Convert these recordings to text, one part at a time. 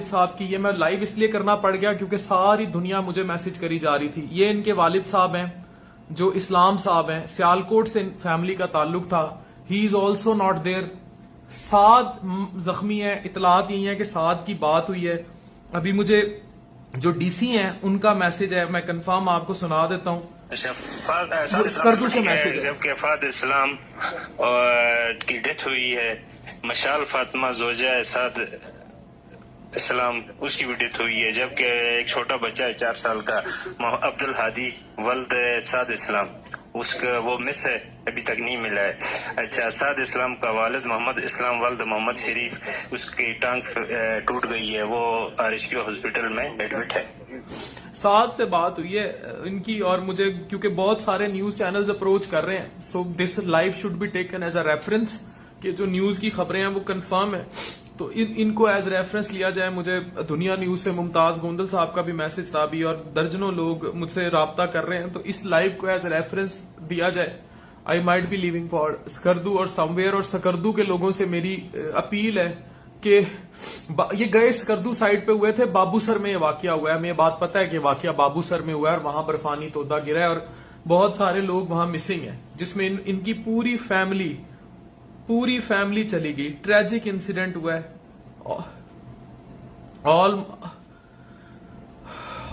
साहब की ये मैं लाइव इसलिए करना पड़ गया क्योंकि सारी दुनिया मुझे मैसेज करी जा रही थी। ये इनके वालिद साहब हैं जो इस्लाम साहब हैं, सियालकोट से फैमिली का ताल्लुक था। He is also not there. साद जख्मी है, इतलात यही है कि साद की बात हुई है। अभी मुझे जो डीसी हैं उनका मैसेज है, मैं कंफर्म आपको सुना देता हूँ। करदू से मैसेज है। जबकि फाद इस्लाम की डेथ हुई है, मशाल फातिमा जोजा साद इस्लाम उसकी भी डेथ हुई है, जबकि एक छोटा बच्चा है 4 साल का अब्दुल हादी वल्द साद इस्लाम, उसका वो मिस है, अभी तक नहीं मिला है। अच्छा, साद इस्लाम का वालिद मोहम्मद इस्लाम वल्द मोहम्मद शरीफ, उसकी टांग टूट गई है, वो रेस्क्यू हॉस्पिटल में एडमिट है। साद से बात हुई है इनकी और मुझे, क्योंकि बहुत सारे न्यूज चैनल्स अप्रोच कर रहे हैं, so this live should be taken as a reference कि जो न्यूज की खबरें हैं वो कंफर्म है, तो इनको एज रेफरेंस लिया जाए। मुझे दुनिया न्यूज से मुमताज गोंदल साहब का भी मैसेज था अभी, और दर्जनों लोग मुझसे राब्ता कर रहे हैं, तो इस लाइव को एज रेफरेंस दिया जाए। I might be living for Skardu और समवेयर, और सकरदू के लोगों से मेरी अपील है कि ये गए सकरदू साइड पे हुए थे, बाबूसर में ये वाकया हुआ है। हमें ये बात पता है कि वाकया बाबूसर में हुआ है और वहां बर्फानी तोदा गिरा है और बहुत सारे लोग वहां मिसिंग है, जिसमें इनकी पूरी फैमिली चली गई। ट्रेजिक इंसिडेंट हुआ है।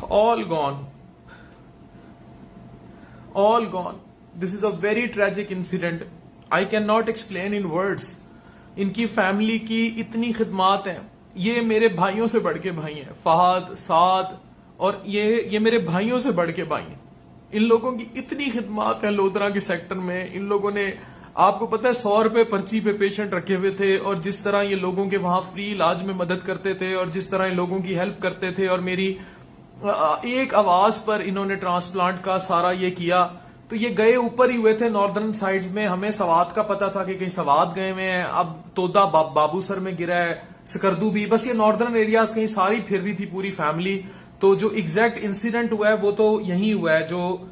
All gone. This is a very tragic incident. I can not explain in words. इनकी फैमिली की इतनी खिदमात हैं, ये मेरे भाइयों से बढ़ के भाई हैं, फहद, साद, और ये मेरे भाइयों से बढ़ के भाई हैं। इन लोगों की इतनी खिदमात है लोधरा के सेक्टर में। इन लोगों ने, आपको पता है, 100 रुपए पर्ची पे पेशेंट रखे हुए थे, और जिस तरह ये लोगों के वहां फ्री इलाज में मदद करते थे और जिस तरह ये लोगों की हेल्प करते थे, और मेरी एक आवाज पर इन्होंने ट्रांसप्लांट का सारा ये किया। तो ये गए ऊपर ही हुए थे नॉर्दर्न साइड्स में। हमें सवात का पता था कि कहीं सवात गए हुए हैं, अब तोदा बाबूसर में गिरा है, सकरदू भी, बस ये नॉर्दर्न एरियाज कहीं सारी फिर रही थी पूरी फैमिली। तो जो एग्जैक्ट इंसिडेंट हुआ है वो तो यही हुआ है, जो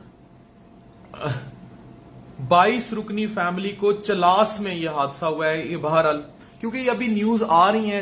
22 रुकनी फैमिली को चलास में यह हादसा हुआ है। ये बहरहाल, क्योंकि अभी न्यूज आ रही है